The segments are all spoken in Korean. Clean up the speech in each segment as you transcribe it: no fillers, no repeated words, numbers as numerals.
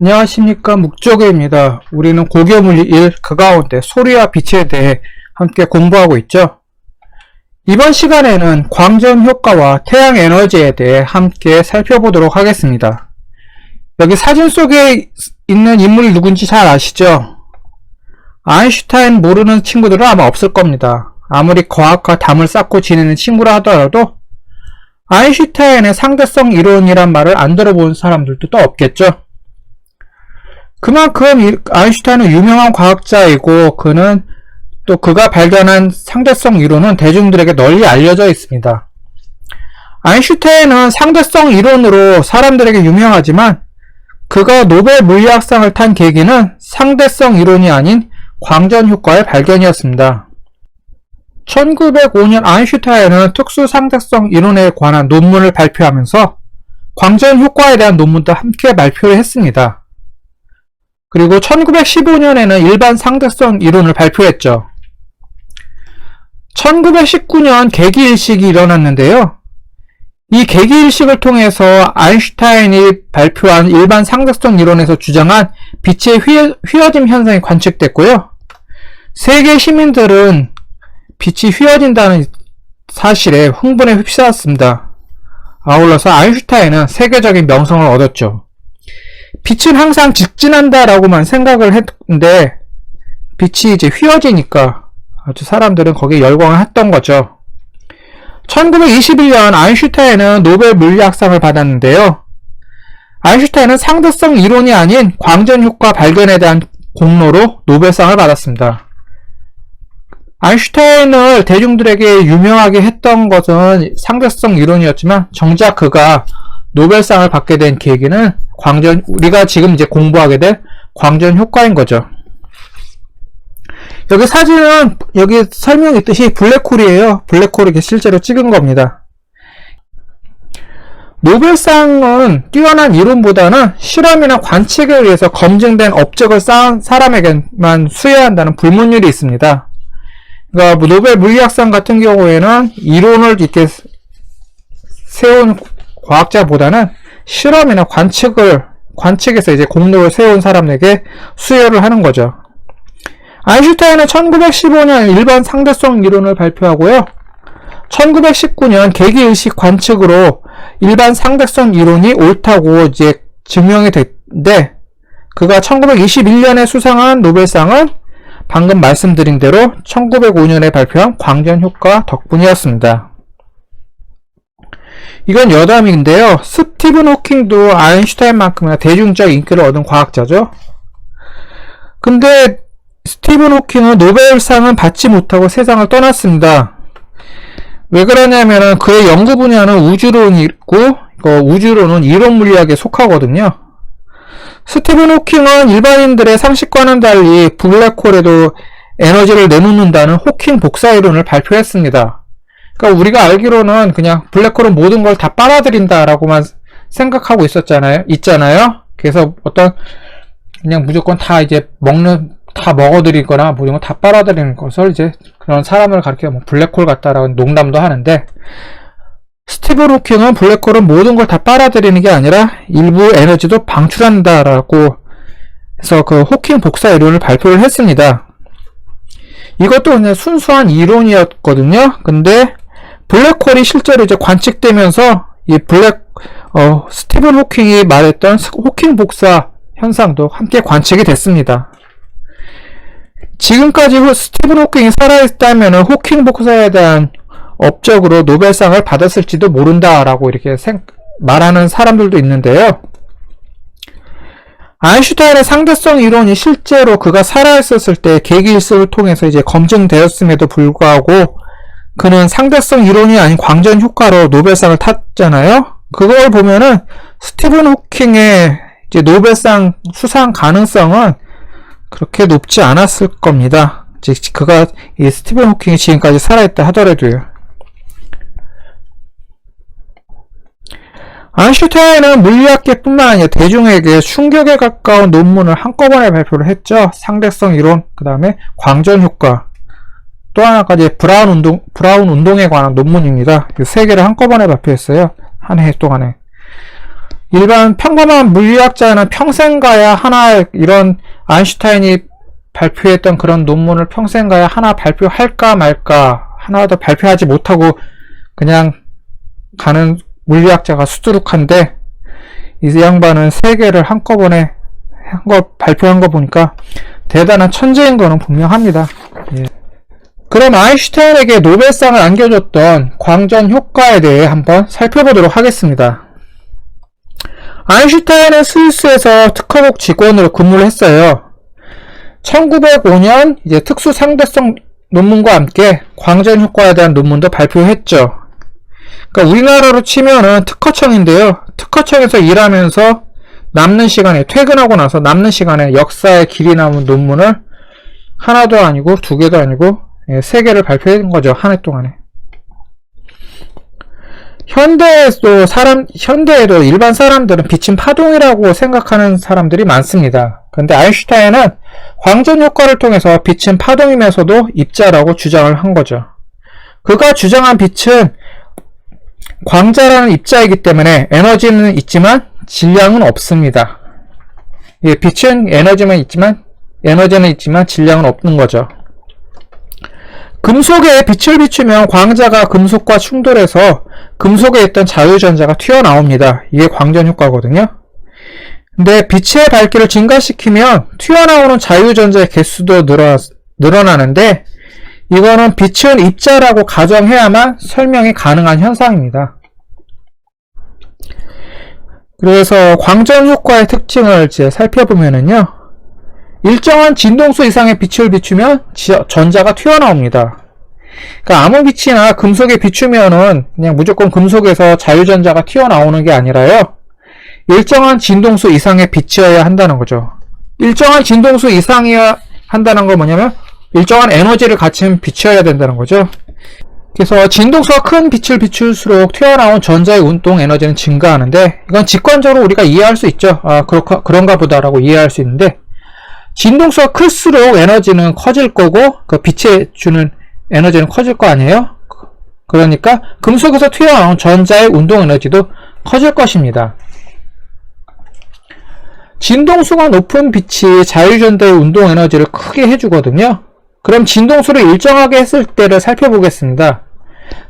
안녕하십니까, 묵조개입니다. 우리는 고교물리 1, 그 가운데 소리와 빛에 대해 함께 공부하고 있죠. 이번 시간에는 광전 효과와 태양 에너지에 대해 함께 살펴보도록 하겠습니다. 여기 사진 속에 있는 인물이 누군지 잘 아시죠? 아인슈타인 모르는 친구들은 아마 없을 겁니다. 아무리 과학과 담을 쌓고 지내는 친구라 하더라도 아인슈타인의 상대성 이론이란 말을 안 들어본 사람들도 또 없겠죠. 그만큼 아인슈타인은 유명한 과학자이고 그가 발견한 상대성 이론은 대중들에게 널리 알려져 있습니다. 아인슈타인은 상대성 이론으로 사람들에게 유명하지만 그가 노벨 물리학상을 탄 계기는 상대성 이론이 아닌 광전 효과의 발견이었습니다. 1905년 아인슈타인은 특수 상대성 이론에 관한 논문을 발표하면서 광전 효과에 대한 논문도 함께 발표를 했습니다. 그리고 1915년에는 일반 상대성 이론을 발표했죠. 1919년 계기일식이 일어났는데요. 이 계기일식을 통해서 아인슈타인이 발표한 일반 상대성 이론에서 주장한 빛의 휘어짐 현상이 관측됐고요. 세계 시민들은 빛이 휘어진다는 사실에 흥분에 휩싸였습니다. 아울러서 아인슈타인은 세계적인 명성을 얻었죠. 빛은 항상 직진한다 라고만 생각을 했는데 빛이 이제 휘어지니까 아주 사람들은 거기에 열광을 했던 거죠. 1921년 아인슈타인은 노벨 물리학상을 받았는데요. 아인슈타인은 상대성 이론이 아닌 광전 효과 발견에 대한 공로로 노벨상을 받았습니다. 아인슈타인을 대중들에게 유명하게 했던 것은 상대성 이론이었지만 정작 그가 노벨상을 받게 된 계기는 우리가 지금 이제 공부하게 될 광전 효과인 거죠. 여기 사진은 여기 설명이 있듯이 블랙홀이에요. 블랙홀을 이렇게 실제로 찍은 겁니다. 노벨상은 뛰어난 이론보다는 실험이나 관측에 의해서 검증된 업적을 쌓은 사람에게만 수여한다는 불문율이 있습니다. 그러니까 노벨 물리학상 같은 경우에는 이론을 이렇게 세운 과학자보다는 실험이나 관측에서 이제 공로를 세운 사람에게 수여를 하는 거죠. 아인슈타인은 1915년 일반 상대성 이론을 발표하고요. 1919년 계기의식 관측으로 일반 상대성 이론이 옳다고 이제 증명이 됐는데, 그가 1921년에 수상한 노벨상은 방금 말씀드린 대로 1905년에 발표한 광전 효과 덕분이었습니다. 이건 여담인데요. 스티븐 호킹도 아인슈타인만큼이나 대중적 인기를 얻은 과학자죠. 근데 스티븐 호킹은 노벨상은 받지 못하고 세상을 떠났습니다. 왜 그러냐면은 그의 연구 분야는 우주론이 있고 우주론은 이론 물리학에 속하거든요. 스티븐 호킹은 일반인들의 상식과는 달리 블랙홀에도 에너지를 내놓는다는 호킹 복사 이론을 발표했습니다. 그러니까 우리가 알기로는 그냥 블랙홀은 모든 걸 다 빨아들인다라고만 생각하고 있잖아요. 그래서 그냥 무조건 다 이제 다 먹어들이거나 뭐 이런 거 다 빨아들이는 것을 이제 그런 사람을 가리켜 블랙홀 같다라는 농담도 하는데, 스티븐 호킹은 블랙홀은 모든 걸 다 빨아들이는 게 아니라 일부 에너지도 방출한다라고 해서 그 호킹 복사 이론을 발표를 했습니다. 이것도 그냥 순수한 이론이었거든요. 근데 블랙홀이 실제로 이제 관측되면서 스티븐 호킹이 말했던 호킹 복사 현상도 함께 관측이 됐습니다. 지금까지 스티븐 호킹이 살아있다면 호킹 복사에 대한 업적으로 노벨상을 받았을지도 모른다라고 이렇게 말하는 사람들도 있는데요. 아인슈타인의 상대성 이론이 실제로 그가 살아있었을 때 계기일식을 통해서 이제 검증되었음에도 불구하고 그는 상대성 이론이 아닌 광전 효과로 노벨상을 탔잖아요. 그걸 보면은 스티븐 호킹의 이제 노벨상 수상 가능성은 그렇게 높지 않았을 겁니다. 이 스티븐 호킹이 지금까지 살아있다 하더라도요. 아인슈타인은 물리학계뿐만 아니라 대중에게 충격에 가까운 논문을 한꺼번에 발표를 했죠. 상대성 이론, 그 다음에 광전 효과, 또 하나까지 브라운 운동에 관한 논문입니다. 이 세 개를 한꺼번에 발표했어요. 한 해 동안에. 일반 평범한 물리학자는 평생 가야 하나, 이런 아인슈타인이 발표했던 그런 논문을 평생 가야 하나 발표할까 말까, 하나도 발표하지 못하고 그냥 가는 물리학자가 수두룩한데, 이 양반은 3개를 한꺼번에 발표한 거 보니까 대단한 천재인 거는 분명합니다. 예. 그럼 아인슈타인에게 노벨상을 안겨줬던 광전 효과에 대해 한번 살펴보도록 하겠습니다. 아인슈타인은 스위스에서 특허국 직원으로 근무를 했어요. 1905년 이제 특수 상대성 논문과 함께 광전 효과에 대한 논문도 발표했죠. 그러니까 우리나라로 치면은 특허청인데요. 특허청에서 일하면서 남는 시간에, 퇴근하고 나서 남는 시간에 역사의 길이 남은 논문을 하나도 아니고 2개도 아니고 3개를 발표한 거죠. 한 해 동안에. 현대에도 일반 사람들은 빛은 파동이라고 생각하는 사람들이 많습니다. 그런데 아인슈타인은 광전 효과를 통해서 빛은 파동이면서도 입자라고 주장을 한 거죠. 그가 주장한 빛은 광자라는 입자이기 때문에 에너지는 있지만 질량은 없습니다. 예, 빛은 에너지는 있지만 질량은 없는 거죠. 금속에 빛을 비추면 광자가 금속과 충돌해서 금속에 있던 자유전자가 튀어나옵니다. 이게 광전 효과거든요. 근데 빛의 밝기를 증가시키면 튀어나오는 자유전자의 개수도 늘어나는데, 이거는 빛은 입자라고 가정해야만 설명이 가능한 현상입니다. 그래서 광전 효과의 특징을 이제 살펴보면은요, 일정한 진동수 이상의 빛을 비추면 전자가 튀어나옵니다. 그러니까 아무 빛이나 금속에 비추면은 그냥 무조건 금속에서 자유전자가 튀어나오는 게 아니라요, 일정한 진동수 이상의 빛이어야 한다는 거죠. 일정한 진동수 이상이어야 한다는 건 뭐냐면 일정한 에너지를 갖춘 빛이어야 된다는 거죠. 그래서 진동수가 큰 빛을 비출수록 튀어나온 전자의 운동 에너지는 증가하는데, 이건 직관적으로 우리가 이해할 수 있죠. 그런가 보다라고 이해할 수 있는데, 진동수가 클수록 에너지는 커질 거고 그 빛에 주는 에너지는 커질 거 아니에요? 그러니까 금속에서 튀어나온 전자의 운동 에너지도 커질 것입니다. 진동수가 높은 빛이 자유전자의 운동 에너지를 크게 해주거든요. 그럼 진동수를 일정하게 했을 때를 살펴보겠습니다.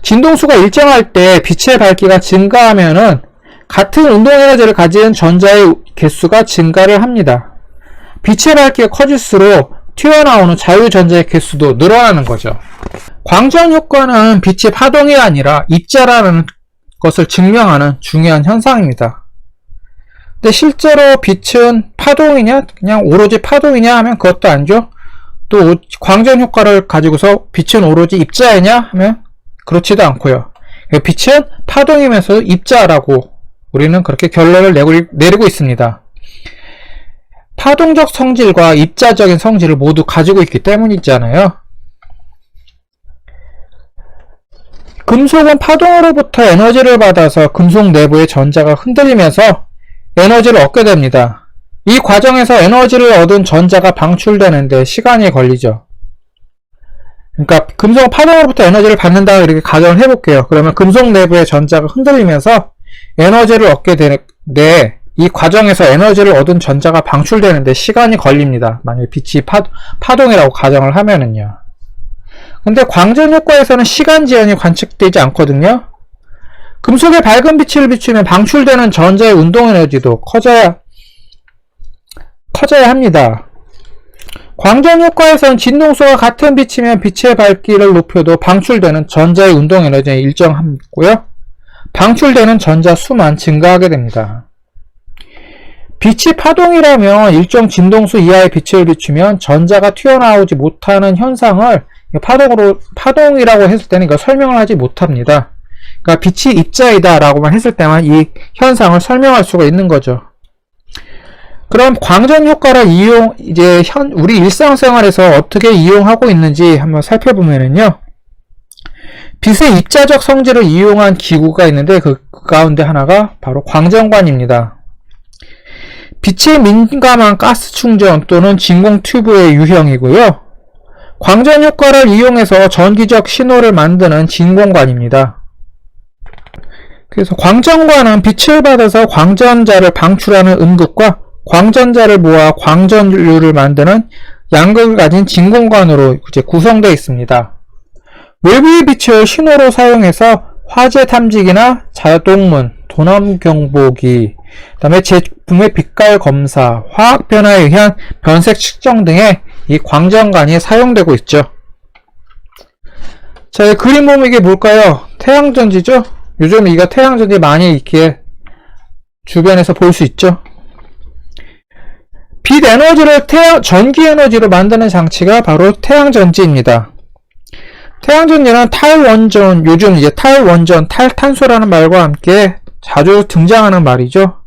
진동수가 일정할 때 빛의 밝기가 증가하면은 같은 운동 에너지를 가진 전자의 개수가 증가를 합니다. 빛의 밝기가 커질수록 튀어나오는 자유전자의 개수도 늘어나는 거죠. 광전 효과는 빛의 파동이 아니라 입자라는 것을 증명하는 중요한 현상입니다. 근데 실제로 빛은 파동이냐, 그냥 오로지 파동이냐 하면 그것도 아니죠. 또 광전 효과를 가지고서 빛은 오로지 입자이냐 하면 그렇지도 않고요. 빛은 파동이면서 입자라고 우리는 그렇게 결론을 내리고 있습니다. 파동적 성질과 입자적인 성질을 모두 가지고 있기 때문이잖아요. 금속은 파동으로부터 에너지를 받아서 금속 내부의 전자가 흔들리면서 에너지를 얻게 됩니다. 이 과정에서 에너지를 얻은 전자가 방출되는데 시간이 걸리죠. 그러니까 금속은 파동으로부터 에너지를 받는다, 이렇게 가정을 해볼게요. 그러면 금속 내부의 전자가 흔들리면서 에너지를 얻게 되는데, 이 과정에서 에너지를 얻은 전자가 방출되는데 시간이 걸립니다. 만약에 빛이 파동이라고 가정을 하면은요. 근데 광전 효과에서는 시간 제한이 관측되지 않거든요. 금속에 밝은 빛을 비추면 방출되는 전자의 운동 에너지도 커져야 합니다. 광전 효과에서는 진동수가 같은 빛이면 빛의 밝기를 높여도 방출되는 전자의 운동 에너지는 일정하고요. 방출되는 전자 수만 증가하게 됩니다. 빛이 파동이라면 일정 진동수 이하의 빛을 비추면 전자가 튀어나오지 못하는 현상을 파동이라고 했을 때는 이거 설명을 하지 못합니다. 그러니까 빛이 입자이다 라고만 했을 때만 이 현상을 설명할 수가 있는 거죠. 그럼 광전 효과를 우리 일상생활에서 어떻게 이용하고 있는지 한번 살펴보면요. 빛의 입자적 성질을 이용한 기구가 있는데 그 가운데 하나가 바로 광전관입니다. 빛에 민감한 가스 충전 또는 진공 튜브의 유형이고요. 광전 효과를 이용해서 전기적 신호를 만드는 진공관입니다. 그래서 광전관은 빛을 받아서 광전자를 방출하는 음극과 광전자를 모아 광전류를 만드는 양극을 가진 진공관으로 이제 구성되어 있습니다. 외부의 빛을 신호로 사용해서 화재 탐지기나 자동문, 도난 경보기, 그다음에 제품의 빛깔 검사, 화학 변화에 의한 변색 측정 등의 이 광전관이 사용되고 있죠. 자, 이 그림 보면 이게 뭘까요? 태양전지죠? 요즘 이거 태양전지 많이 이렇게 주변에서 볼 수 있죠. 빛 에너지를 전기 에너지로 만드는 장치가 바로 태양전지입니다. 태양전지는 탈원전, 요즘 이제 탈원전, 탈탄소라는 말과 함께 자주 등장하는 말이죠.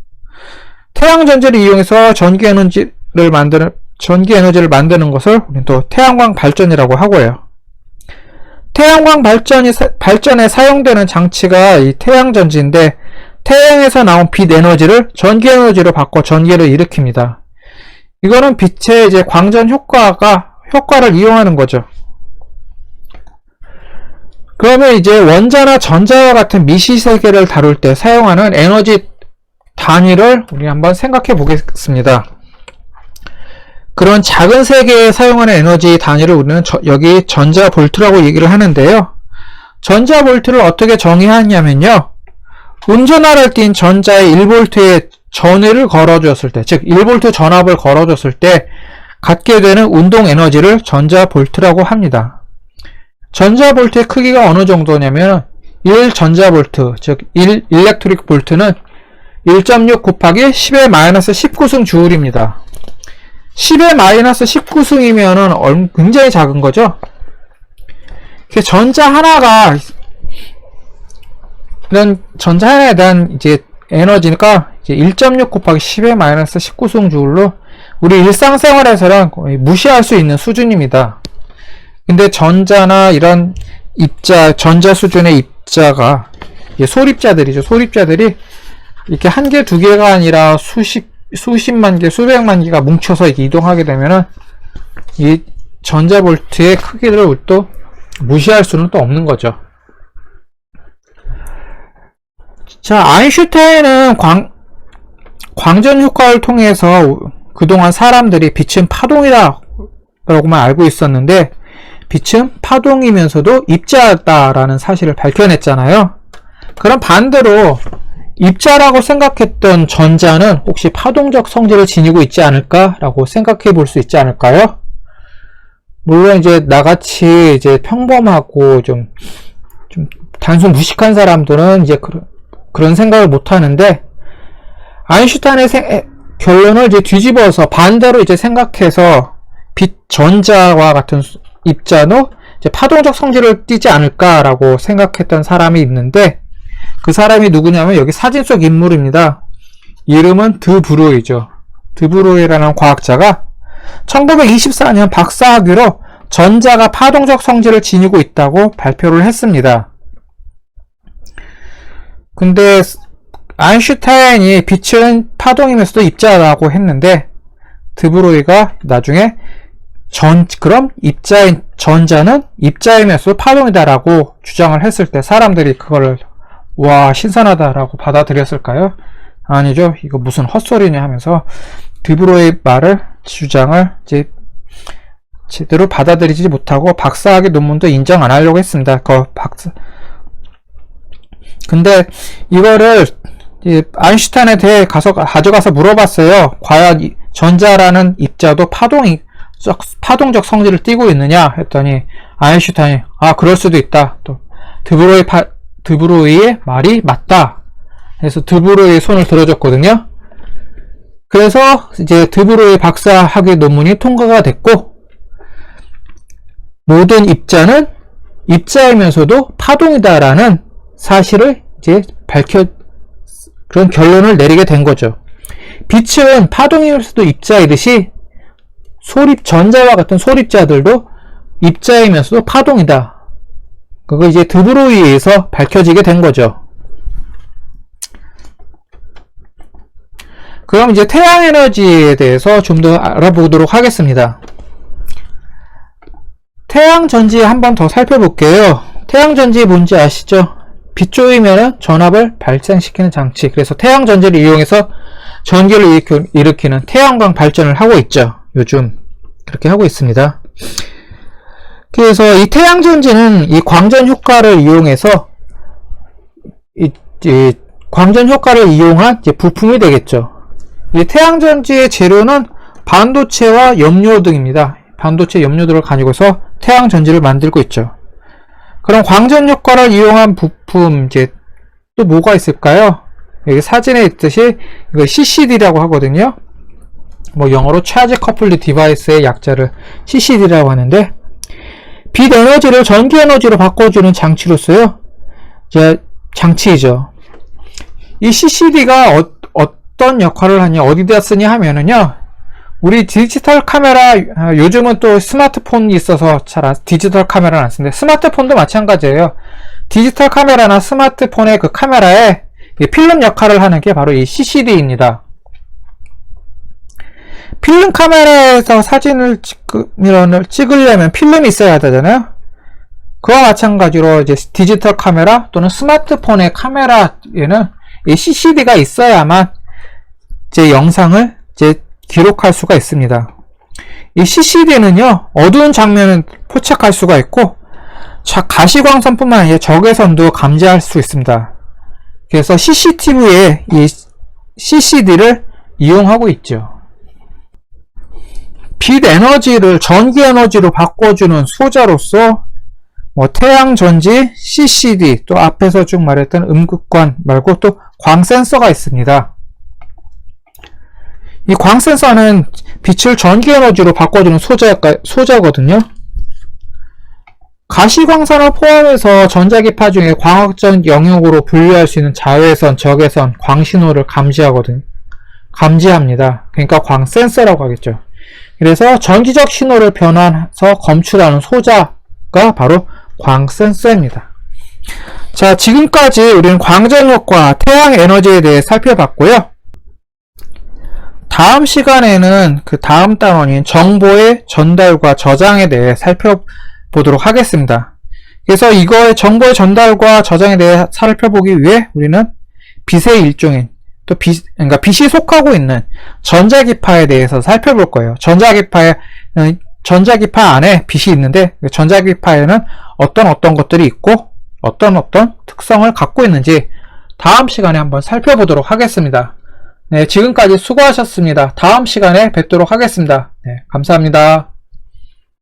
태양전지를 이용해서 전기 에너지를 만드는 것을 우리는 또 태양광 발전이라고 하고요. 태양광 발전에 사용되는 장치가 이 태양전지인데, 태양에서 나온 빛 에너지를 전기 에너지로 바꿔 전기를 일으킵니다. 이거는 빛의 이제 광전 효과를 이용하는 거죠. 그러면 이제 원자나 전자와 같은 미시 세계를 다룰 때 사용하는 에너지 단위를 우리 한번 생각해 보겠습니다. 그런 작은 세계에 사용하는 에너지 단위를 우리는 여기 전자볼트라고 얘기를 하는데요. 전자볼트를 어떻게 정의하냐면요. 운전화를 띈 전자의 1볼트에 전위를 걸어줬을 때, 즉 1볼트 전압을 걸어줬을 때 갖게 되는 운동 에너지를 전자볼트라고 합니다. 전자볼트의 크기가 어느 정도냐면 1전자볼트, 즉 1 일렉트릭 볼트는 1.6 곱하기 10의 마이너스 19승 주울입니다. 10의 마이너스 19승이면은 굉장히 작은 거죠. 전자 하나가, 이런 전자 하나에 대한 이제 에너지가 이제 1.6 곱하기 10의 마이너스 19승 주울로 우리 일상생활에서는 거의 무시할 수 있는 수준입니다. 근데 전자나 이런 입자, 전자 수준의 입자가, 소립자들이죠. 소립자들이 이렇게 한 개, 두 개가 아니라 수십만 개, 수백만 개가 뭉쳐서 이렇게 이동하게 되면은 이 전자볼트의 크기를 또 무시할 수는 또 없는 거죠. 자, 아인슈타인은 광전 효과를 통해서 그동안 사람들이 빛은 파동이라고만 알고 있었는데, 빛은 파동이면서도 입자다라는 사실을 밝혀냈잖아요. 그럼 반대로 입자라고 생각했던 전자는 혹시 파동적 성질을 지니고 있지 않을까라고 생각해 볼 수 있지 않을까요? 물론 이제 나같이 이제 평범하고 좀 단순 무식한 사람들은 이제 그런 생각을 못 하는데, 아인슈타인의 결론을 이제 뒤집어서 반대로 이제 생각해서 전자와 같은 입자도 이제 파동적 성질을 띠지 않을까라고 생각했던 사람이 있는데, 그 사람이 누구냐면 여기 사진 속 인물입니다. 이름은 드브로이죠. 드브로이라는 과학자가 1924년 박사학위로 전자가 파동적 성질을 지니고 있다고 발표를 했습니다. 근데 아인슈타인이 빛은 파동이면서도 입자라고 했는데, 드브로이가 나중에 그럼 입자인 전자는 입자이면서도 파동이다라고 주장을 했을 때 사람들이 그거를 와, 신선하다라고 받아들였을까요? 아니죠. 이거 무슨 헛소리냐 하면서 드브로이의 주장을 이제 제대로 받아들이지 못하고 박사학위 논문도 인정 안 하려고 했습니다. 근데 이거를 아인슈타인에 대해 가져가서 물어봤어요. 과연 전자라는 입자도 파동적 성질을 띠고 있느냐 했더니 아인슈타인이 그럴 수도 있다. 또 드브로이의 말이 맞다. 그래서 드브로이의 손을 들어줬거든요. 그래서 이제 드브로이 박사학위 논문이 통과가 됐고, 모든 입자는 입자이면서도 파동이다라는 사실을 이제 그런 결론을 내리게 된 거죠. 빛은 파동이면서도 입자이듯이 전자와 같은 소립자들도 입자이면서도 파동이다. 그거 이제 드브로이에 의해서 밝혀지게 된 거죠. 그럼 이제 태양 에너지에 대해서 좀 더 알아보도록 하겠습니다. 태양 전지 한번 더 살펴볼게요. 태양 전지 뭔지 아시죠? 빛조이면 전압을 발생시키는 장치. 그래서 태양 전지를 이용해서 전기를 일으키는 태양광 발전을 하고 있죠. 요즘 그렇게 하고 있습니다. 그래서 이 태양 전지는 이 광전 효과를 이용해서 이 광전 효과를 이용한 부품이 되겠죠. 이 태양 전지의 재료는 반도체와 염료 등입니다. 반도체 염료들을 가지고서 태양 전지를 만들고 있죠. 그럼 광전 효과를 이용한 부품 또 뭐가 있을까요? 여기 사진에 있듯이 이거 CCD라고 하거든요. 뭐 영어로 차지 커플드 디바이스의 약자를 CCD라고 하는데, 빛 에너지를 전기 에너지로 바꿔주는 장치로서요. 장치이죠. 이 CCD가 어떤 역할을 하냐, 어디다 쓰냐 하면은요, 우리 디지털 카메라, 요즘은 또 스마트폰이 있어서 디지털 카메라는 안 쓰는데, 스마트폰도 마찬가지예요. 디지털 카메라나 스마트폰의 그 카메라에 필름 역할을 하는 게 바로 이 CCD입니다. 필름 카메라에서 사진을 찍으려면 필름이 있어야 되잖아요. 그와 마찬가지로 이제 디지털 카메라 또는 스마트폰의 카메라에는 이 CCD가 있어야만 제 영상을 기록할 수가 있습니다. 이 CCD는요, 어두운 장면을 포착할 수가 있고, 가시광선뿐만 아니라 적외선도 감지할 수 있습니다. 그래서 CCTV에 이 CCD를 이용하고 있죠. 빛 에너지를 전기 에너지로 바꿔주는 소자로서 태양 전지, CCD, 또 앞에서 쭉 말했던 음극관 말고 또 광센서가 있습니다. 이 광센서는 빛을 전기 에너지로 바꿔주는 소자거든요. 가시광선을 포함해서 전자기파 중에 광학적 영역으로 분류할 수 있는 자외선, 적외선, 광신호를 감지합니다. 그러니까 광센서라고 하겠죠. 그래서 전기적 신호를 변환해서 검출하는 소자가 바로 광센서입니다. 자, 지금까지 우리는 광전효과, 태양 에너지에 대해 살펴봤고요. 다음 시간에는 그 다음 단원인 정보의 전달과 저장에 대해 살펴보도록 하겠습니다. 그래서 이거의 정보의 전달과 저장에 대해 살펴보기 위해 우리는 빛의 일종인, 또 그러니까 빛이 속하고 있는 전자기파에 대해서 살펴볼 거예요. 전자기파 안에 빛이 있는데, 전자기파에는 어떤 것들이 있고 어떤 특성을 갖고 있는지 다음 시간에 한번 살펴보도록 하겠습니다. 네, 지금까지 수고하셨습니다. 다음 시간에 뵙도록 하겠습니다. 네, 감사합니다.